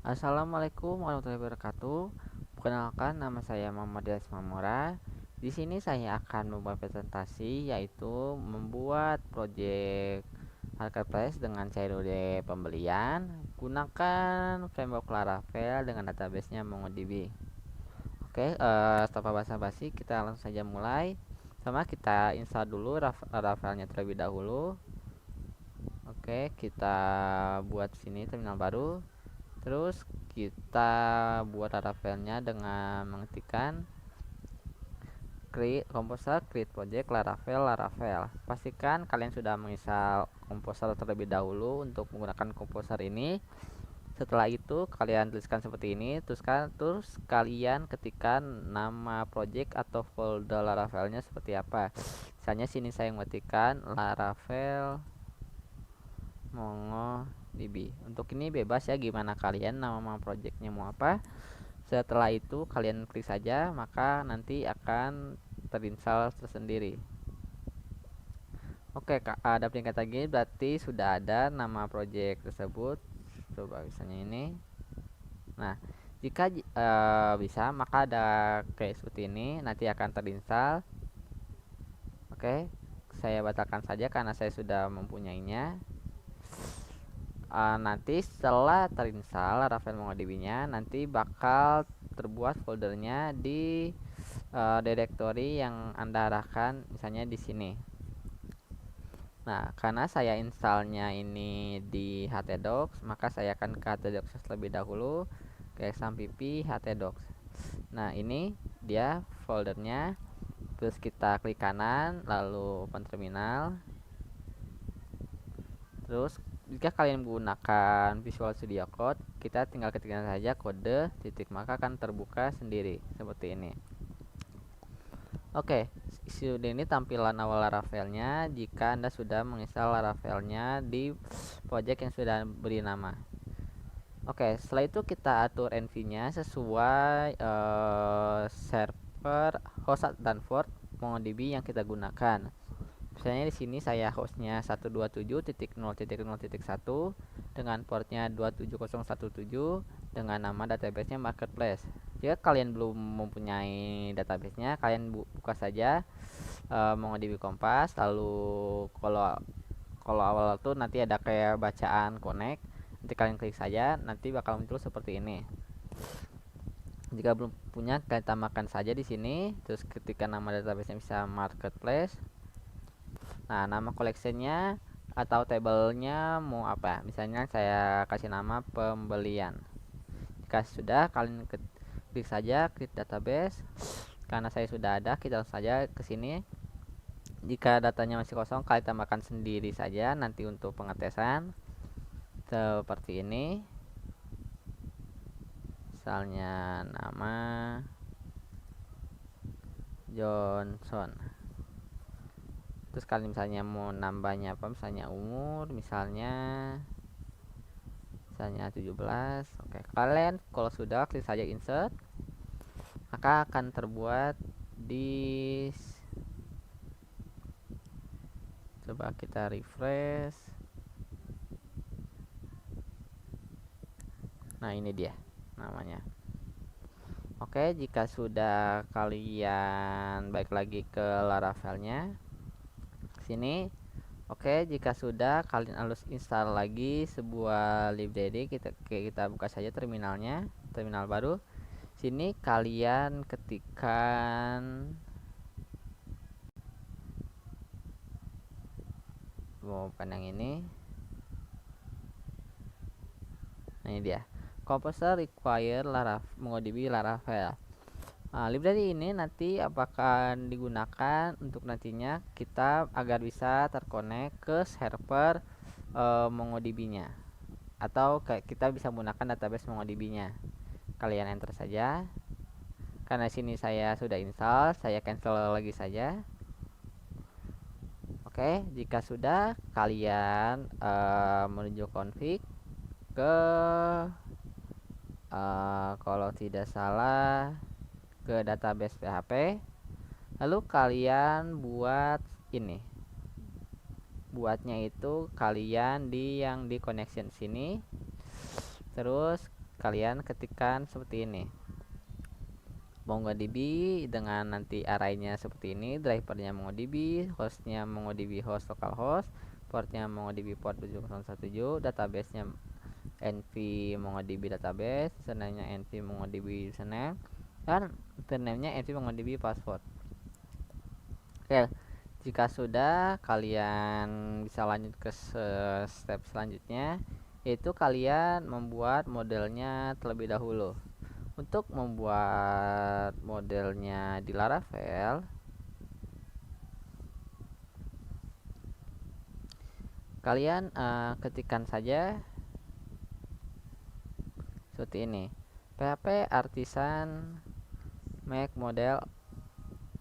Assalamualaikum warahmatullahi wabarakatuh. Perkenalkan, nama saya Muhammad Yas Mamora. Di sini saya akan membuat presentasi, yaitu membuat proyek marketplace dengan CRUD pembelian. Gunakan framework Laravel dengan databasenya MongoDB. Oke, tanpa basa-basi kita langsung saja mulai. Sama kita install dulu Laravelnya terlebih dahulu. Oke, kita buat sini terminal baru. Terus kita buat Laravelnya dengan mengetikkan create composer, create project, Laravel. Pastikan kalian sudah menginstal composer terlebih dahulu untuk menggunakan composer ini. Setelah itu kalian tuliskan seperti ini, terus kalian ketikkan nama project atau folder Laravelnya seperti apa. Misalnya sini saya mengetikkan Laravel MongoDB. Untuk ini bebas ya, gimana kalian nama projectnya mau apa. Setelah itu kalian klik saja, maka nanti akan terinstall tersendiri. Oke, ada peringkat lagi, berarti sudah ada nama project tersebut. Coba misalnya ini. Nah, jika bisa, maka ada kayak seperti ini, nanti akan terinstall. Oke, saya batalkan saja karena saya sudah mempunyainya. Nanti setelah terinstall Laravel MongoDB-nya, nanti bakal terbuat foldernya di directory yang Anda arahkan, misalnya di sini. Nah, karena saya installnya ini di htdocs, maka saya akan ke htdocs terlebih dahulu, ke exampp htdocs. Nah, ini dia foldernya. Terus kita klik kanan, lalu open terminal. Terus jika kalian menggunakan Visual Studio Code, kita tinggal ketikkan saja kode titik, maka akan terbuka sendiri seperti ini. Oke, sudah ini tampilan awal Laravelnya jika Anda sudah menginstal Laravelnya di project yang sudah beri nama. Oke, setelah itu kita atur env-nya sesuai server host dan port MongoDB yang kita gunakan. Misalnya di sini saya hostnya 127.0.0.1 dengan portnya 27017 dengan nama databasenya marketplace. Jika kalian belum mempunyai databasenya, kalian buka saja MongoDB Kompas. Lalu kalau awal tuh nanti ada kayak bacaan connect, nanti kalian klik saja, nanti bakal muncul seperti ini. Jika belum punya, kalian tambahkan saja di sini. Terus ketika nama databasenya bisa marketplace. Nah, nama collectionnya atau tabelnya mau apa? Misalnya saya kasih nama pembelian. Jika sudah, kalian klik saja klik database. Karena saya sudah ada, kita langsung saja ke sini. Jika datanya masih kosong, kalian tambahkan sendiri saja nanti untuk pengetesan. Seperti ini. Misalnya nama Johnson. Terus kalian misalnya mau nambahnya apa, misalnya umur, misalnya 17. Oke, kalian kalau sudah klik saja insert, maka akan terbuat di, coba kita refresh. Nah, ini dia namanya. Oke, jika sudah kalian balik lagi ke Laravelnya sini. Oke, jika sudah kalian harus install lagi sebuah library. Kita buka saja terminalnya, terminal baru. Sini kalian ketikkan, mau yang ini. Nah, ini dia. Composer require MongoDB Laravel. Nah, library ini nanti apakah digunakan untuk nantinya kita agar bisa terkonek ke server MongoDB-nya, atau kita bisa menggunakan database MongoDB-nya. Kalian enter saja. Karena sini saya sudah install, saya cancel lagi saja. Oke, jika sudah kalian menuju config ke kalau tidak salah ke database PHP, lalu kalian buat ini, buatnya itu kalian di yang di connection sini. Terus kalian ketikkan seperti ini, MongoDB dengan nanti arraynya seperti ini, drivernya MongoDB, hostnya MongoDB host localhost, portnya MongoDB port 7017, databasenya nv MongoDB database, username-nya nv MongoDB username, dan username-nya nv MongoDB password. Oke, jika sudah, kalian bisa lanjut ke step selanjutnya, yaitu kalian membuat modelnya terlebih dahulu. Untuk membuat modelnya di Laravel, kalian ketikkan saja seperti ini, PHP artisan make model,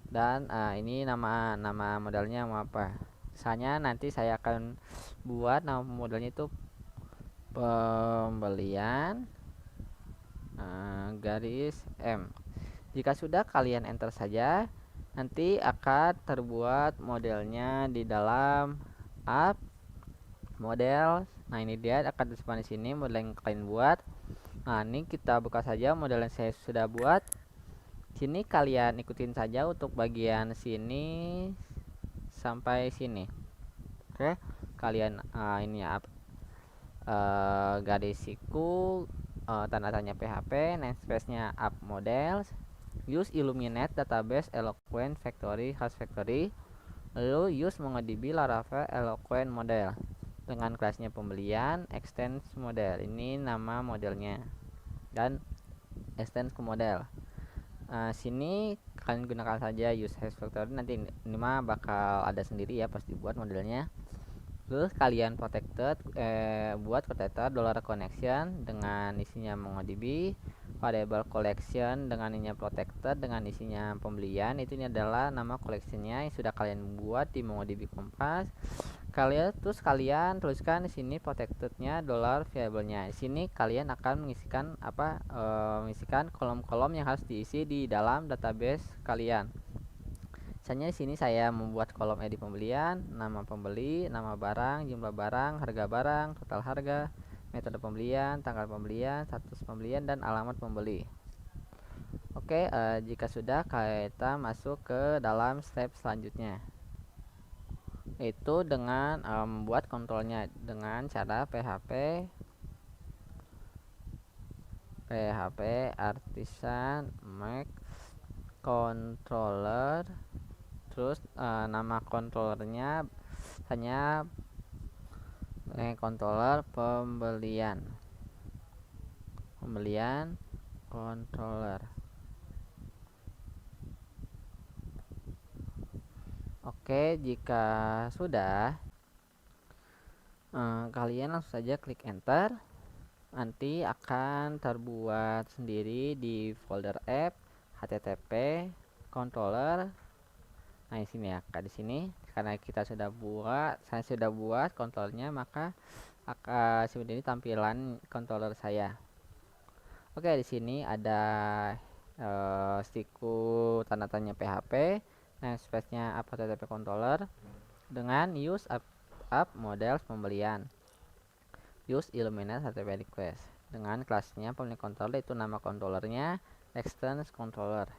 dan ini nama modelnya mau apa. Misalnya nanti saya akan buat nama modelnya itu pembelian garis M. Jika sudah, kalian enter saja. Nanti akan terbuat modelnya di dalam app model. Nah, ini dia akan tersimpan di sini model yang kalian buat. Nah, ini kita buka saja model yang saya sudah buat. Sini kalian ikutin saja untuk bagian sini sampai sini. Oke, kalian ini ya, garis siku, tanda tanya PHP, namespace-nya app models, use Illuminate database Eloquent factory hash factory, lalu use MongoDB Laravel Eloquent model dengan kelasnya pembelian extends model. Ini nama modelnya dan extends ke model. Sini kalian gunakan saja use hash factory, nanti ini mah bakal ada sendiri ya pas dibuat modelnya. Terus kalian buat protector $connection dengan isinya MongoDB, variable collection dengan ininya protector dengan isinya pembelian. Itu ini adalah nama collectionnya yang sudah kalian buat di MongoDB Compass. Kalian tuliskan di sini protectednya $variable-nya. Di sini kalian akan mengisikan kolom-kolom yang harus diisi di dalam database kalian. Misalnya di sini saya membuat kolom edit pembelian, nama pembeli, nama barang, jumlah barang, harga barang, total harga, metode pembelian, tanggal pembelian, status pembelian, dan alamat pembeli. Oke, jika sudah, kita masuk ke dalam step selanjutnya, itu dengan membuat kontrolnya dengan cara PHP artisan make controller. Terus nama controllernya hanya controller pembelian controller. Oke, jika sudah, kalian langsung saja klik enter. Nanti akan terbuat sendiri di folder app http controller. Nah, di sini ya, di sini karena saya sudah buat kontrolnya, maka akan seperti ini tampilan controller saya. Oke, di sini ada siku tanda tanya PHP, namespace-nya app http controller dengan use app models pembelian, use Illuminate HTTP request dengan kelasnya pemilik controller, itu nama controllernya extends controller.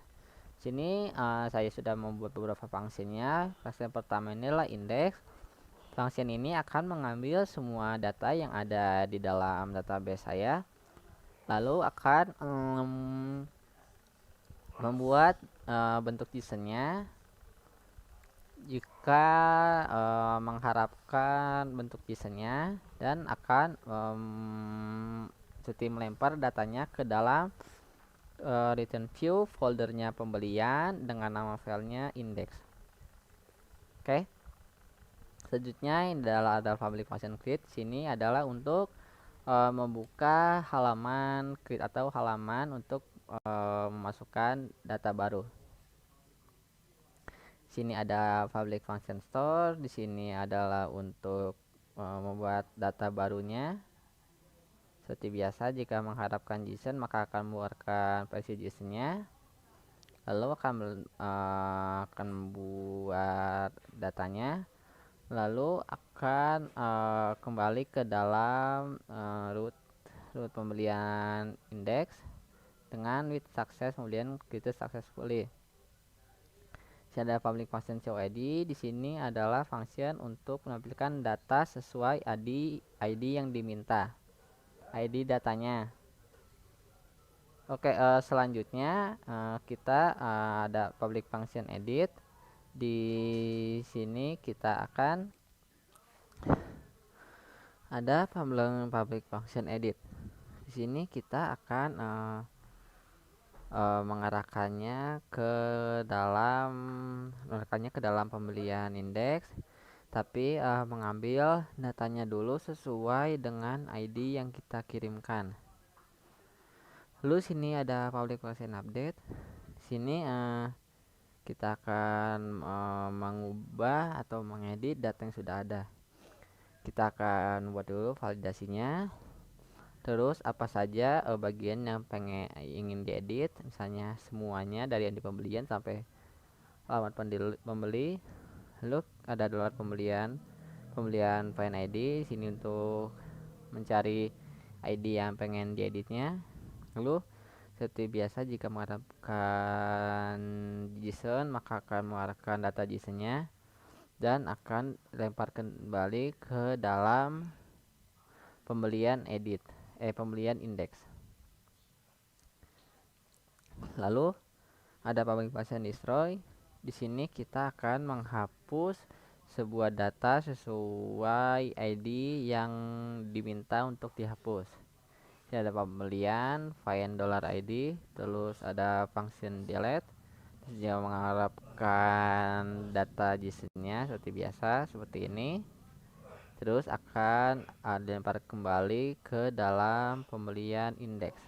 Sini saya sudah membuat beberapa fungsinya. Function pertama ini adalah index. Function ini akan mengambil semua data yang ada di dalam database saya, lalu akan membuat bentuk JSON-nya. Jika mengharapkan bentuk JSON-nya, dan akan seperti melempar datanya ke dalam return view foldernya pembelian dengan nama filenya index. Oke. Selanjutnya ini adalah ada public function create. Sini adalah untuk membuka halaman create atau halaman untuk memasukkan data baru. Sini ada public function store. Di sini adalah untuk membuat data barunya. Seperti biasa, jika mengharapkan JSON maka akan mengeluarkan versi JSON-nya, lalu akan membuat datanya, lalu akan kembali ke dalam root pembelian indeks dengan with success kemudian created successfully. Ada public function show ID. Di sini adalah function untuk menampilkan data sesuai ID yang diminta. ID datanya. Oke, selanjutnya kita ada public function edit. Di sini kita akan ada public function edit. Di sini kita akan mengarahkannya ke dalam pembelian indeks, tapi mengambil datanya dulu sesuai dengan ID yang kita kirimkan. Lalu sini ada public function update. Sini kita akan mengubah atau mengedit data yang sudah ada. Kita akan buat dulu validasinya. Terus apa saja bagian yang ingin diedit, misalnya semuanya dari yang di pembelian sampai alamat pembeli. Lalu ada dolar pembelian find ID sini untuk mencari ID yang pengen dieditnya. Lalu seperti biasa jika mengharapkan JSON maka akan mengarahkan data JSON-nya dan akan lempar kembali ke dalam pembelian indeks. Lalu ada public function destroy. Di sini kita akan menghapus sebuah data sesuai ID yang diminta untuk dihapus. Ini ada pembelian find $ID, terus ada function delete. Dia mengharapkan data JSON-nya seperti biasa seperti ini. Terus akan dilempar kembali ke dalam pembelian indeks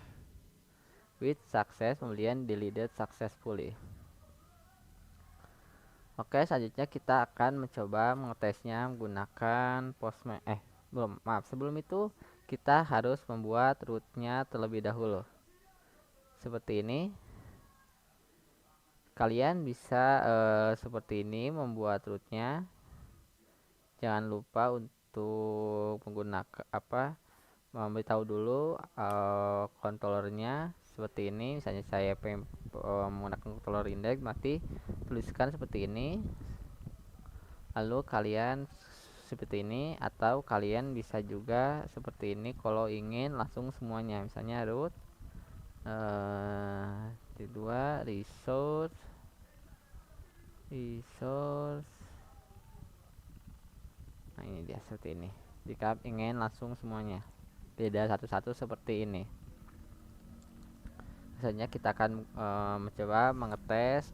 with success pembelian deleted successfully. Oke, selanjutnya kita akan mencoba mengetesnya menggunakan Postman. Sebelum itu kita harus membuat rootnya terlebih dahulu seperti ini. Kalian bisa seperti ini membuat rootnya. Jangan lupa untuk menggunakan memberitahu dulu controllernya seperti ini. Misalnya saya menggunakan controller index, mati tuliskan seperti ini. Lalu kalian seperti ini, atau kalian bisa juga seperti ini kalau ingin langsung semuanya. Misalnya root kedua resource. Nah ini dia seperti ini. Jika ingin langsung semuanya, tidak satu-satu seperti ini. Misalnya kita akan mencoba mengetes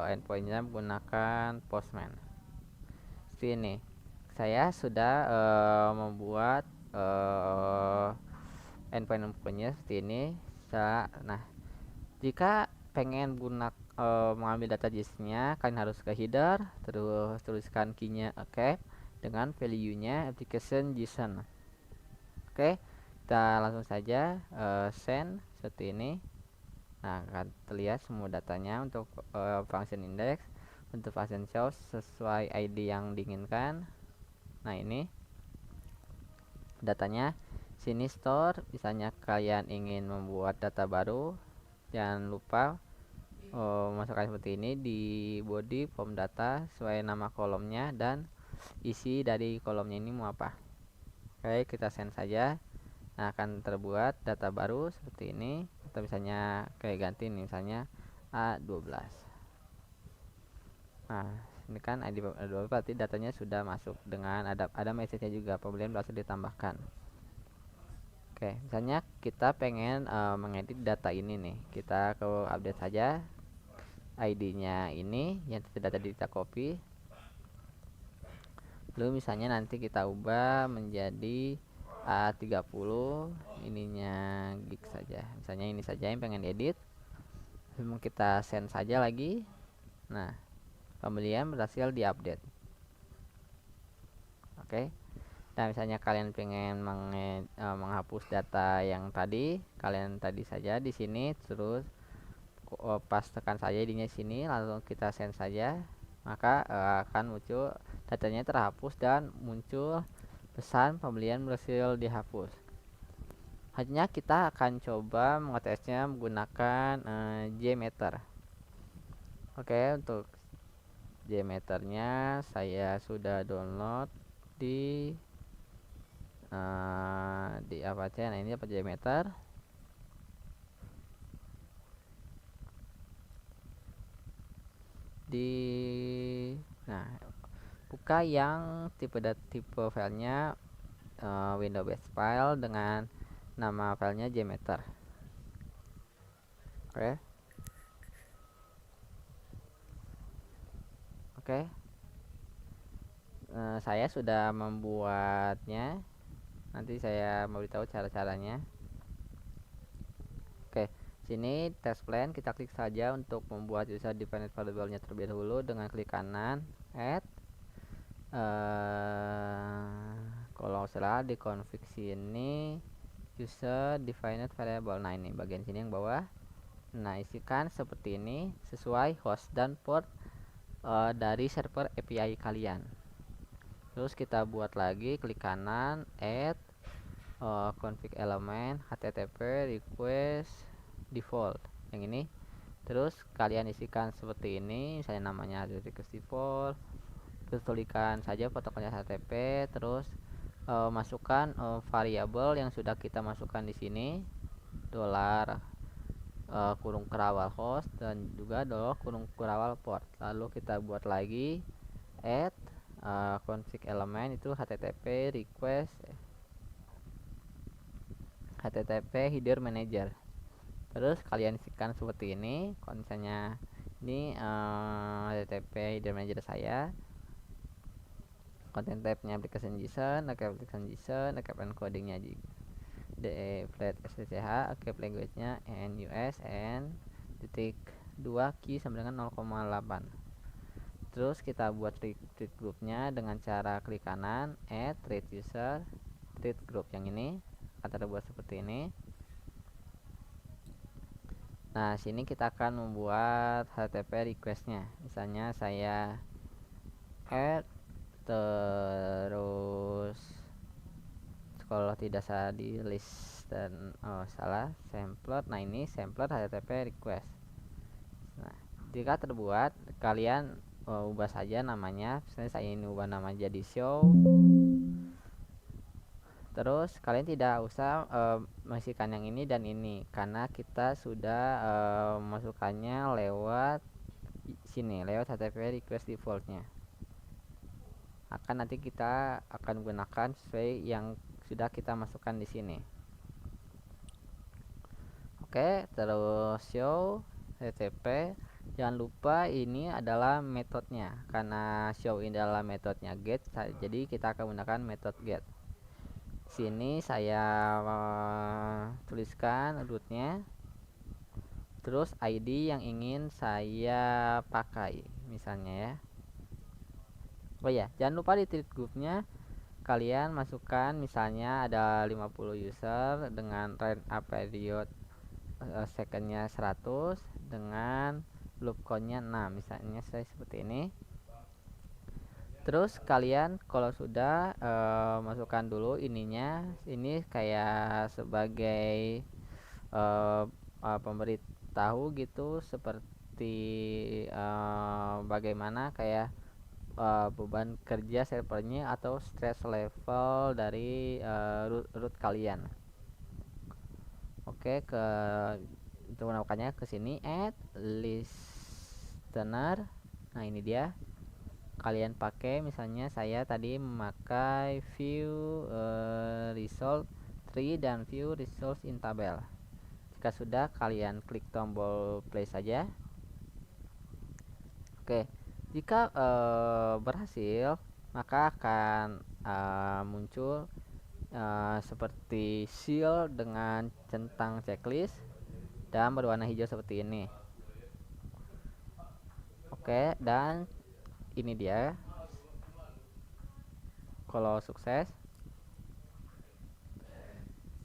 endpointnya menggunakan Postman. Seperti ini. Saya sudah membuat endpointnya seperti ini. Nah, jika pengen mengambil data JSON-nya, kalian harus ke header, terus tuliskan key-nya cap dengan value-nya application JSON. Oke, kita langsung saja send seperti ini. Nah, akan terlihat semua datanya untuk function index, untuk function show sesuai ID yang diinginkan. Nah, ini datanya. Sini store, misalnya kalian ingin membuat data baru, jangan lupa masukkan seperti ini di body form data sesuai nama kolomnya dan isi dari kolomnya ini mau apa. Oke, kita send saja. Nah, akan terbuat data baru seperti ini. Atau misalnya kayak ganti nih, misalnya A12. Nah, ini kan ID A12 berarti datanya sudah masuk dengan ada message-nya juga, pembelian berhasil ditambahkan. Oke, misalnya kita pengen mengedit data ini nih. Kita ke update saja. ID-nya ini yang tadi kita copy. Lalu misalnya nanti kita ubah menjadi A30, ininya gig saja. Misalnya ini saja yang pengen edit. Lalu kita send saja lagi. Nah, pembelian berhasil diupdate. Oke. Nah, misalnya kalian pengen menghapus data yang tadi, kalian tadi saja di sini, terus pas tekan saja ininya sini, lalu kita send saja, maka akan muncul datanya terhapus dan muncul pesan pembelian berhasil dihapus. Hanya kita akan coba mengetesnya menggunakan JMeter. Oke, untuk JMeternya saya sudah download di apa aja. Nah, ini apa JMeter. Nah, buka yang tipe filenya window based file dengan nama filenya JMeter. Oke. Saya sudah membuatnya. Nanti saya mau beritahu cara-caranya. Oke, sini test plan kita klik saja untuk membuat user defined variable-nya terlebih dahulu dengan klik kanan add. Kalau salah di config sini user defined variable. Nah, ini bagian sini yang bawah. Nah, isikan seperti ini sesuai host dan port dari server API kalian. Terus kita buat lagi, klik kanan add config element http request default yang ini. Terus kalian isikan seperti ini, misalnya namanya request default, terus tuliskan saja protokolnya HTTP, terus masukkan variabel yang sudah kita masukkan di sini, dolar kurung kerawal host dan juga dolar kurung kerawal port. Lalu kita buat lagi add config element itu http request http header manager. Terus kalian isikan seperti ini. Kalau misalnya ini http header manager saya, content type-nya application JSON, application JSON, encoding-nya de flat SSH, language-nya NUS n titik 2 key sama dengan 0,8. Terus kita buat treat group-nya dengan cara klik kanan add treat user treat group yang ini akan terbuat seperti ini. Nah, sini kita akan membuat HTTP request-nya. Misalnya saya add, terus kalau tidak salah di list dan salah sampler. Nah, ini sampler HTTP request. Nah, jika terbuat, kalian ubah saja namanya. Misalnya saya ini ubah nama jadi show. Terus kalian tidak usah masukkan yang ini dan ini karena kita sudah masukkannya lewat sini, lewat HTTP request defaultnya. Nanti kita akan gunakan sesuai yang sudah kita masukkan di sini. Oke, terus show HTTP. Jangan lupa ini adalah metodenya, karena show ini adalah metodenya get, jadi kita akan menggunakan metode get. Sini saya tuliskan rootnya, terus ID yang ingin saya pakai misalnya ya. Oh ya, jangan lupa di treat groupnya kalian masukkan misalnya ada 50 user dengan range up period secondnya 100 dengan loop countnya 6, misalnya saya seperti ini. Terus kalian kalau sudah masukkan dulu ininya, ini kayak sebagai pemberitahu gitu, seperti bagaimana kayak beban kerja servernya atau stress level dari root kalian. Oke, untuk melakukannya ke sini add listener. Nah, ini dia. Kalian pakai misalnya saya tadi memakai view result tree dan view results in tabel. Jika sudah, kalian klik tombol play saja. Oke, jika berhasil maka akan muncul seperti seal dengan centang checklist dan berwarna hijau seperti ini. Oke, dan ini dia kalau sukses.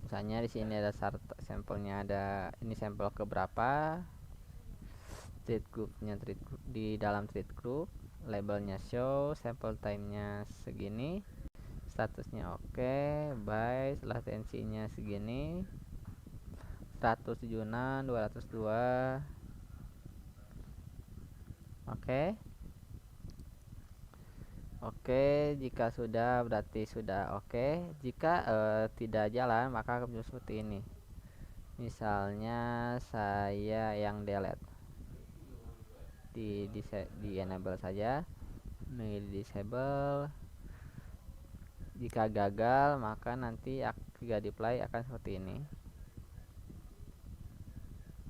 Misalnya di sini ada sampelnya, ada ini sampel keberapa, treat groupnya, treat group, di dalam treat group labelnya show, sample time-nya segini, statusnya oke, bye, setelah tensinya segini 176 202. Oke. Oke, jika sudah berarti sudah oke. Jika tidak jalan maka akan seperti ini. Misalnya saya yang delete, di enable saja, milih disable. Jika gagal maka nanti jika di play akan seperti ini.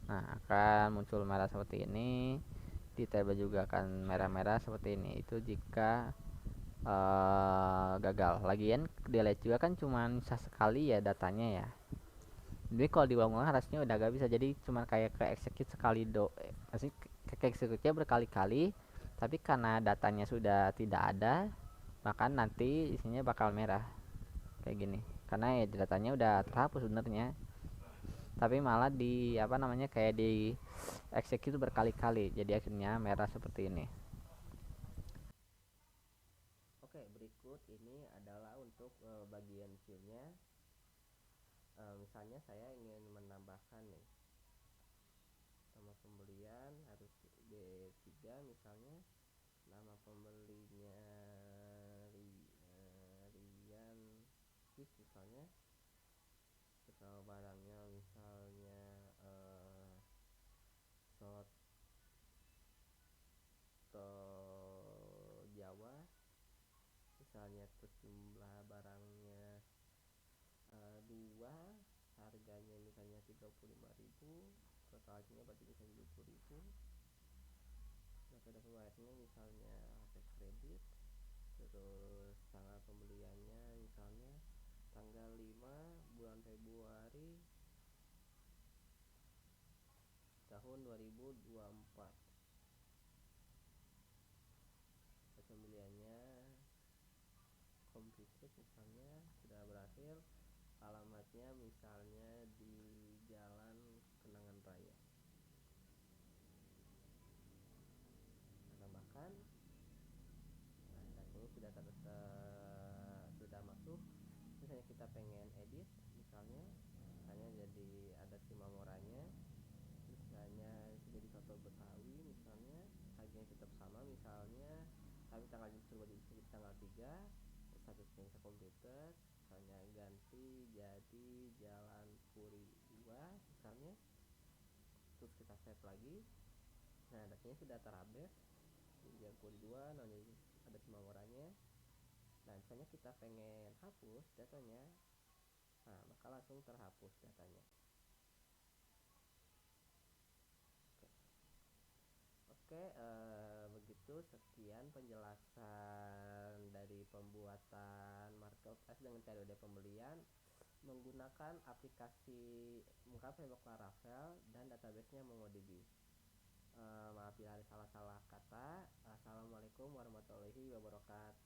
Nah, akan muncul merah seperti ini. Di tab juga akan merah-merah seperti ini. Itu jika gagal. Lagian delete juga kan cuma bisa sekali ya datanya ya. Jadi kalau diulang-ulang harusnya udah gak bisa. Jadi cuma kayak ke execute sekali maksudnya ke execute berkali-kali. Tapi karena datanya sudah tidak ada, maka nanti isinya bakal merah kayak gini. Karena ya datanya udah terhapus sebenarnya. Tapi malah di apa namanya kayak di execute berkali-kali. Jadi akhirnya merah seperti ini. Oke, berikut ini adalah untuk bagian viewnya. Misalnya saya ingin menambahkan nih nama pembelian harus D3 misalnya, nama pembelinya Rian Fis misalnya, terus nama barangnya misalnya soto Jawa misalnya, terus jumlah barangnya 2, harganya misalnya 35.000, totalnya berarti bisa 70.000. Metode pembayarannya misalnya pakai kredit, terus tanggal pembeliannya misalnya tanggal 5 bulan Februari tahun 2024. Pembeliannya komputer misalnya sudah berakhir, alamatnya misalnya di Jalan Kenangan Raya. Tambahkan, nah datanya sudah masuk. Misalnya kita pengen edit misalnya jadi ada si mamoranya, misalnya jadi soto Betawi misalnya, harganya tetap sama misalnya, tapi tanggal coba di tanggal 3, statusnya bisa komputer misalnya ganti jadi Jalan Puri 2 misalnya, terus kita save lagi. Nah datanya sudah terupdate Jalan Puri 2, namanya ada si mamoranya. Nah misalnya kita pengen hapus datanya, nah maka langsung terhapus datanya. Oke, begitu sekian penjelasan dari pembuatan marketplace dengan COD pembelian menggunakan aplikasi Framework Laravel dan databasenya MongoDB. Maaf bila ada salah-salah kata. Assalamualaikum warahmatullahi wabarakatuh.